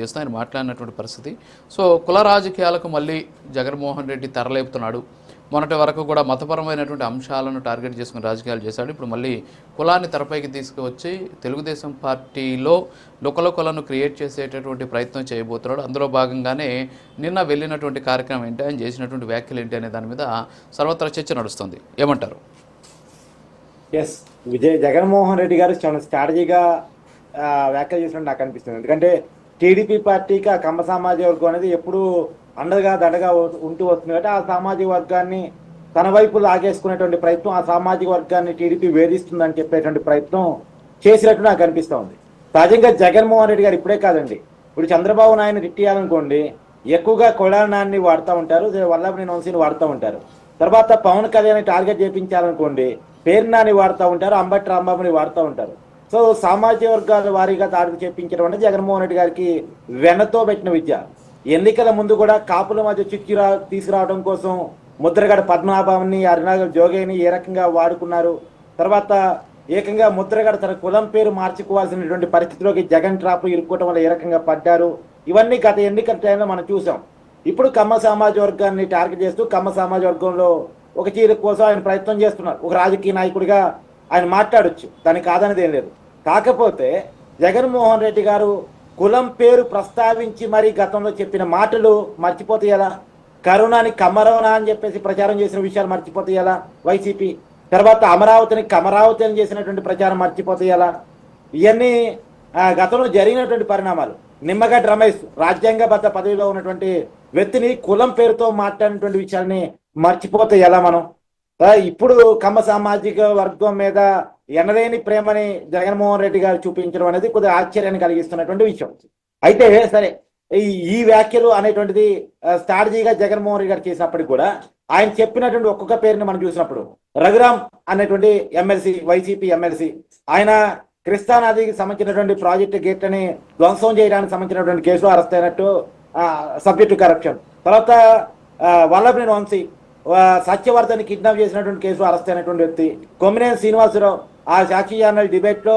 చేస్తూ ఆయన మాట్లాడినటువంటి పరిస్థితి. సో కుల రాజకీయాలకు మళ్ళీ జగన్మోహన్ రెడ్డి తెరలేపుతున్నాడు. మొన్నటి వరకు కూడా మతపరమైనటువంటి అంశాలను టార్గెట్ చేసుకుని రాజకీయాలు చేశాడు. ఇప్పుడు మళ్ళీ కులాన్ని తెరపైకి తీసుకువచ్చి తెలుగుదేశం పార్టీలో లుకలుకలను క్రియేట్ చేసేటటువంటి ప్రయత్నం చేయబోతున్నాడు. అందులో భాగంగానే నిన్న వెళ్ళినటువంటి కార్యక్రమం ఏంటి, ఆయన చేసినటువంటి వ్యాఖ్యలు ఏంటి అనే దాని మీద సర్వత్రా చర్చ నడుస్తుంది. ఏమంటారు? ఎస్, జగన్మోహన్ రెడ్డి గారు చాలా స్ట్రాటజీగా వ్యాఖ్యలు చేసినట్టు నాకు అనిపిస్తుంది. ఎందుకంటే టీడీపీ పార్టీకి ఆ కమ్మ సామాజిక వర్గం అనేది ఎప్పుడూ అండగా దండగా ఉంటూ వస్తుంది కాబట్టి ఆ సామాజిక వర్గాన్ని తన వైపు లాగేసుకునేటువంటి ప్రయత్నం, ఆ సామాజిక వర్గాన్ని టీడీపీ వేధిస్తుందని చెప్పేటువంటి ప్రయత్నం చేసినట్టు నాకు అనిపిస్తూ ఉంది. సహజంగా జగన్మోహన్ రెడ్డి గారు ఇప్పుడే కాదండి, ఇప్పుడు చంద్రబాబు నాయుడు తిట్టియాలనుకోండి ఎక్కువగా కొడానాన్ని వాడుతూ ఉంటారు, వల్లభనేని వంశీని వాడుతూ ఉంటారు. తర్వాత పవన్ కళ్యాణ్ టార్గెట్ చేయించాలనుకోండి పేర్నాని వాడుతూ ఉంటారు, అంబటి రాంబాబుని వాడుతూ ఉంటారు. సో సామాజిక వర్గాల వారీగా దాడులు చేపించడం అంటే జగన్మోహన్ రెడ్డి గారికి వెన్నతో పెట్టిన విద్య. ఎన్నికల ముందు కూడా కాపుల మధ్య చిచ్చు తీసుకురావడం కోసం ముద్రగడ పద్మనాభాన్ని, అరుణాగ జోగేని ఏ రకంగా వాడుకున్నారు. తర్వాత ఏకంగా ముద్రగడ తన కులం పేరు మార్చుకోవాల్సినటువంటి పరిస్థితిలోకి జగన్ ట్రాప్ ఇరుక్కోవడం వల్ల ఏ రకంగా పడ్డారు. ఇవన్నీ గత ఎన్నికల టైంలో మనం చూసాం. ఇప్పుడు కమ్మ సామాజిక వర్గాన్ని టార్గెట్ చేస్తూ కమ్మ సమాజ వర్గంలో ఒక చీర కోసం ఆయన ప్రయత్నం చేస్తున్నారు. ఒక రాజకీయ నాయకుడిగా ఆయన మాట్లాడొచ్చు, దానికి కాదనేది ఏం లేదు. కాకపోతే జగన్మోహన్ రెడ్డి గారు కులం పేరు ప్రస్తావించి మరీ గతంలో చెప్పిన మాటలు మర్చిపోతే ఎలా? కరోనాని కమరోనా అని చెప్పేసి ప్రచారం చేసిన విషయాలు మర్చిపోతే ఎలా వైసీపీ? తర్వాత అమరావతిని కమరావతి అని చేసినటువంటి ప్రచారం మర్చిపోతే ఎలా? ఇవన్నీ గతంలో జరిగినటువంటి పరిణామాలు. నిమ్మగడ్డ రమేష్ రాజ్యాంగబద్ధ పదవిలో ఉన్నటువంటి వ్యక్తిని కులం పేరుతో మాట్లాడినటువంటి విషయాన్ని మర్చిపోతే ఎలా మనం? ఇప్పుడు కమ్మ సామాజిక వర్గం మీద ఎనలేని ప్రేమని జగన్మోహన్ రెడ్డి గారు చూపించడం అనేది కొద్దిగా ఆశ్చర్యాన్ని కలిగిస్తున్నటువంటి విషయం. అయితే సరే, ఈ వ్యాఖ్యలు అనేటువంటిది స్ట్రాటజీగా జగన్మోహన్ రెడ్డి గారు చేసినప్పటికీ కూడా ఆయన చెప్పినటువంటి ఒక్కొక్క పేరుని మనం చూసినప్పుడు రఘురామ్ అనేటువంటి ఎమ్మెల్సీ, వైసీపీ ఎమ్మెల్సీ, ఆయన కృష్ణానదికి సంబంధించినటువంటి ప్రాజెక్టు గేట్లని ధ్వంసం చేయడానికి సంబంధించినటువంటి కేసులో అరెస్ట్ అయినట్టు, సబ్జెక్టు కరప్షన్. తర్వాత వల్లభనేని వంశీ సత్యవర్ధని కిడ్నాప్ చేసినటువంటి కేసులో అరెస్ట్ అయినటువంటి వ్యక్తి. కొమ్మినేని శ్రీనివాసరావు ఆ సాక్షి ఛానల్ డిబేట్లో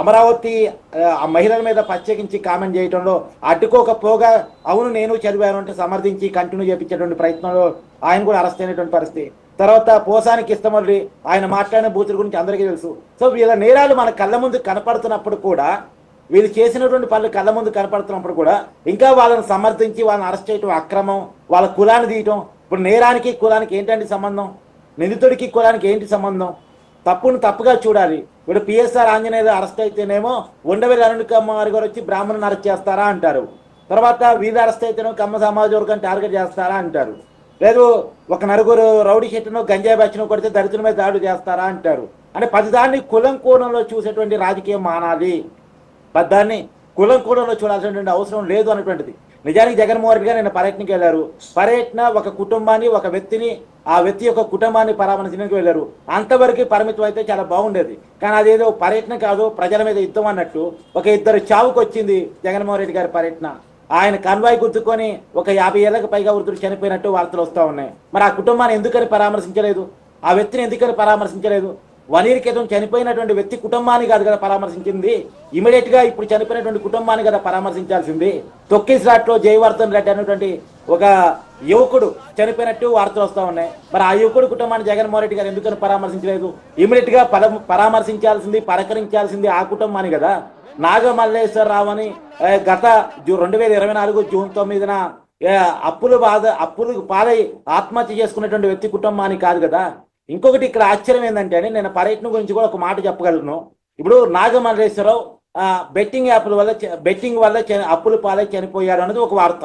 అమరావతి మహిళల మీద ప్రత్యేకించి కామెంట్ చేయడంలో అడ్డుకోకపోగా అవును నేను చదివాను అంటే సమర్థించి కంటిన్యూ చేయించేటువంటి ప్రయత్నంలో ఆయన కూడా అరెస్ట్ అయినటువంటి పరిస్థితి. తర్వాత పోసానికి ఇష్టమల్లి ఆయన మాట్లాడిన బూతుల గురించి అందరికీ తెలుసు. సో వీళ్ళ నేరాలు మన కళ్ళ ముందు కనపడుతున్నప్పుడు కూడా, వీళ్ళు చేసినటువంటి పనులు కళ్ళ ముందు కనపడుతున్నప్పుడు కూడా ఇంకా వాళ్ళని సమర్థించి వాళ్ళని అరెస్ట్ చేయడం అక్రమం, వాళ్ళ కులాన్ని తీయటం. ఇప్పుడు నేరానికి కులానికి ఏంటంటే సంబంధం? నిందితుడికి కులానికి ఏంటి సంబంధం? తప్పును తప్పుగా చూడాలి. ఇప్పుడు పిఎస్ఆర్ ఆంజనేయులు అరెస్ట్ అయితేనేమో ఉండవేలి అరుణికమ్మ గారు వచ్చి బ్రాహ్మణుని అరెస్ట్ చేస్తారా అంటారు. తర్వాత వీళ్ళు అరెస్ట్ అయితేనేమో కమ్మ సమాజ వర్గాన్ని టార్గెట్ చేస్తారా అంటారు. లేదు ఒక నలుగురు రౌడీ షెట్టును గంజాయి బ్యాచ్ను కొడితే దళితుల మీద దాడులు చేస్తారా అంటారు. అంటే పదిదాన్ని కులం కోణంలో చూసేటువంటి రాజకీయం మానాలి, పద్దాన్ని కులం కోణంలో చూడాల్సినటువంటి అవసరం లేదు అనేటువంటిది. నిజానికి జగన్మోహన్ రెడ్డి గారు నిన్న పర్యటనకి వెళ్ళారు. పర్యటన ఒక కుటుంబాన్ని, ఒక వ్యక్తిని, ఆ వ్యక్తి యొక్క కుటుంబాన్ని పరామర్శించడానికి వెళ్ళారు. అంతవరకు పరిమితం అయితే చాలా బాగుండేది. కానీ అదేదో పర్యటన కాదు, ప్రజల మీద యుద్ధం అన్నట్టు ఒక ఇద్దరు చావుకు వచ్చింది జగన్మోహన్ రెడ్డి గారి పర్యటన. ఆయన కన్వాయ్ గుర్తుకొని ఒక 50 ఏళ్లకు పైగా వృద్ధులు చనిపోయినట్టు వార్తలు వస్తూ ఉన్నాయి. మరి ఆ కుటుంబాన్ని ఎందుకని పరామర్శించలేదు? ఆ వ్యక్తిని ఎందుకని పరామర్శించలేదు? 1 year క్రితం చనిపోయినటువంటి వ్యక్తి కుటుంబాన్ని కాదు కదా పరామర్శించింది, ఇమీడియట్ గా ఇప్పుడు చనిపోయినటువంటి కుటుంబాన్ని కదా పరామర్శించాల్సింది. తొక్కిస్లాట్ లో జయవర్ధన్ రెడ్డి అనేటువంటి ఒక యువకుడు చనిపోయినట్టు వార్తలు వస్తూ ఉన్నాయి. మరి ఆ యువకుడు కుటుంబాన్ని జగన్మోహన్ రెడ్డి గారు ఎందుకని పరామర్శించలేదు? ఇమీడియట్ గా పరామర్శించాల్సింది, పలకరించాల్సింది ఆ కుటుంబాన్ని కదా. నాగమల్లేశ్వరరావు అని గత 2024 జూన్ 9న అప్పులు పాలై ఆత్మహత్య చేసుకున్నటువంటి వ్యక్తి కుటుంబాన్ని కాదు కదా. ఇంకొకటి ఇక్కడ ఆశ్చర్యం ఏంటంటే, నేను పర్యటన గురించి కూడా ఒక మాట చెప్పగలను. ఇప్పుడు నాగమల్లేశ్వరరావు బెట్టింగ్ వల్ల అప్పులు పాలై చనిపోయారు అన్నది ఒక వార్త,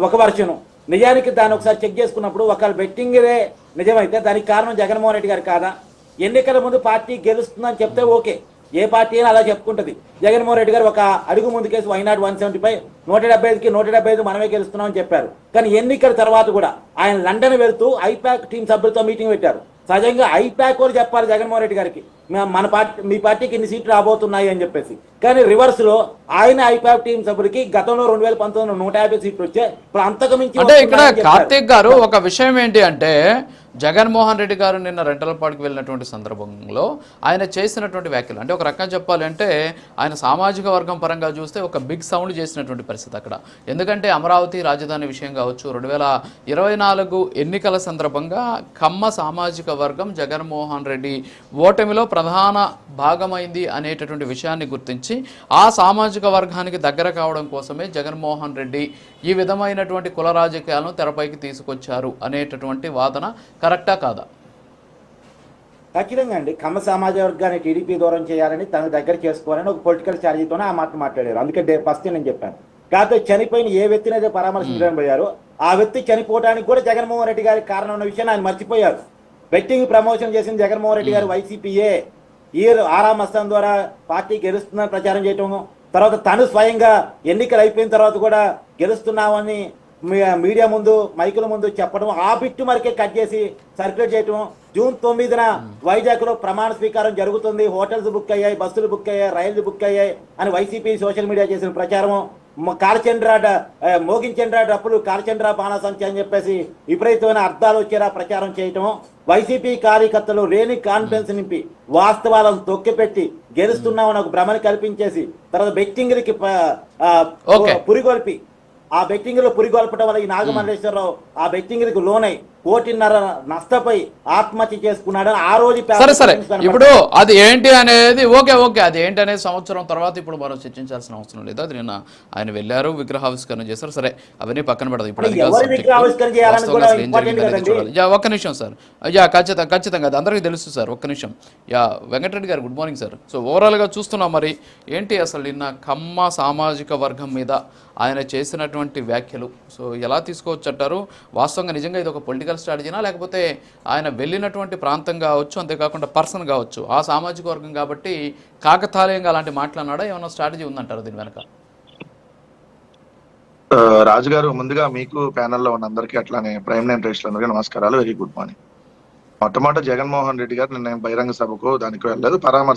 ఒక వర్షను. నిజానికి దాన్ని ఒకసారి చెక్ చేసుకున్నప్పుడు ఒకవేళ బెట్టింగే నిజమైతే దానికి కారణం జగన్మోహన్ రెడ్డి గారు కాదా? ఎన్నికల ముందు పార్టీ గెలుస్తుందని చెప్తే ఓకే, ఏ పార్టీ అయినా అలా చెప్పుకుంటుంది. జగన్మోహన్ రెడ్డి గారు ఒక అడుగు ముందు కేసు వైనాడు 175 175కి 175 మనమే గెలుస్తున్నామని చెప్పారు. కానీ ఎన్నికల తర్వాత కూడా ఆయన లండన్ వెళ్తూ ఐపాక్ టీం సభ్యులతో మీటింగ్ పెట్టారు. సహజంగా ఐపాక్ వాళ్ళు చెప్పాలి జగన్మోహన్ రెడ్డి గారికి, మీ పార్టీకి ఇన్ని సీట్లు రాబోతున్నాయి అని చెప్పేసి. కానీ రివర్స్ లో ఆయన ఐపాక్ టీం సభ్యుడికి గతంలో 2019 150 సీట్లు వచ్చాయి. ఇప్పుడు అంతకు మించి అంటే ఇక్కడ వస్తున్నాయని చెప్పారు. కార్తీక్ గారు ఒక విషయం ఏంటి అంటే జగన్మోహన్ రెడ్డి గారు నిన్న రెంటలపాడుకు వెళ్ళినటువంటి సందర్భంలో ఆయన చేసినటువంటి వ్యాఖ్యలు అంటే ఒక రకంగా చెప్పాలి అంటే ఆయన సామాజిక వర్గం పరంగా చూస్తే ఒక బిగ్ సౌండ్ చేసినటువంటి పరిస్థితి అక్కడ. ఎందుకంటే అమరావతి రాజధాని విషయం కావచ్చు, 2024 ఎన్నికల సందర్భంగా కమ్మ సామాజిక వర్గం జగన్మోహన్ రెడ్డి ఓటమిలో ప్రధాన భాగమైంది అనేటటువంటి విషయాన్ని గుర్తించి ఆ సామాజిక వర్గానికి దగ్గర కావడం కోసమే జగన్మోహన్ రెడ్డి ఈ విధమైనటువంటి కుల రాజకీయాలను తెరపైకి తీసుకొచ్చారు అనేటటువంటి వాదన కరెక్టా కాదా? ఖచ్చితంగా అండి. కమ్మ సమాజ వర్గాన్ని టీడీపీ దూరం చేయాలని తన దగ్గర చేసుకోవాలని ఒక పొలిటికల్ స్ట్రాటజీతోనే ఆ మాట మాట్లాడారు. అందుకే ఫస్ట్ నేను చెప్పాను. కాకపోతే చనిపోయిన ఏ వ్యక్తిని అయితే పరామర్శించడానికి పోయారో ఆ వ్యక్తి చనిపోవడానికి కూడా జగన్మోహన్ రెడ్డి గారికి కారణం ఉన్న విషయాన్ని ఆయన మర్చిపోయారు. బెట్టింగ్ ప్రమోషన్ చేసిన జగన్మోహన్ రెడ్డి గారు వైసీపీఏ ఈ ఆరామ్ అస్సాం ద్వారా పార్టీ గెలుస్తుందని ప్రచారం చేయటం, తర్వాత తను స్వయంగా ఎన్నికలు అయిపోయిన తర్వాత కూడా గెలుస్తున్నామని మీడియా ముందు మైకుల ముందు చెప్పడం, ఆ బిట్టు మరకే కట్ చేసి సర్క్యులేట్ చేయటం. జూన్ 9న వైజాగ్ లో ప్రమాణ స్వీకారం జరుగుతుంది, హోటల్స్ బుక్ అయ్యాయి, బస్సులు బుక్ అయ్యాయి, రైళ్లు బుక్ అయ్యాయి అని వైసీపీ సోషల్ మీడియా చేసిన ప్రచారం, కాలచంద్ర మోగించంద్ర డప్పులు కాలచంద్ర బాణాసంచి అని చెప్పేసి విపరీతమైన అర్థాలు వచ్చేలా ప్రచారం చేయటం, వైసీపీ కార్యకర్తలు లేని కాన్ఫిడెన్స్ నింపి వాస్తవాలను తొక్కిపెట్టి గెలుస్తున్నామని ఒక భ్రమని కల్పించేసి తర్వాత బెట్టింగ్లకి పురిగొల్పి ఆ బెట్టింగ్ లో పురిగొల్పడం వల్ల ఈ నాగమల్లేశ్వరరావు ఆ బెట్టింగ్ కి లోనై 1.5 నష్టపోయి ఆత్మహత్య చేసుకున్నాడు. ఆ రోజు సరే ఇప్పుడు అది ఏంటి అనేది ఓకే అది ఏంటి అనేది సంవత్సరం తర్వాత ఇప్పుడు మనం చర్చించాల్సిన అవసరం లేదు. అది నిన్న ఆయన వెళ్ళారు, విగ్రహావిష్కరణ చేశారు, సరే అవన్నీ పక్కన పెడదాం. ఇప్పుడు ఒక్క నిమిషం సార్, ఖచ్చితంగా అది అందరికీ తెలుసు సార్. ఒక్క నిమిషం. వెంకటరెడ్డి గారు good morning sir. So overall గా చూస్తున్నాం, మరి ఏంటి అసలు నిన్న కమ్మ సామాజిక వర్గం మీద ఆయన చేసినటువంటి వ్యాఖ్యలు సో ఎలా తీసుకోవచ్చు అంటారు? వాస్తవంగా నిజంగా ఇది ఒక పొలిటికల్ స్ట్రాటజీనా, లేకపోతే ఆయన వెళ్ళినటువంటి ప్రాంతం కావచ్చు, అంతేకాకుండా పర్సన్ కావచ్చు, ఆ సామాజిక వర్గం కాబట్టి కాకతాళీయంగా అలాంటి మాట్లాడినాడా, ఏమైనా స్ట్రాటజీ ఉందంటారు దీని వెనక? రాజు గారు, ముందుగా మీకు ప్యానెల్లో ఉన్న అందరికీ అట్లానే ప్రైమ్ నైన్ రేస్లందరికీ నమస్కారాలు, వెరీ గుడ్ మార్నింగ్. మొట్టమొదటి జగన్మోహన్ రెడ్డి గారు నిన్న బహిరంగ సభకు దానికి వెళ్ళలేదు, పరామర్శ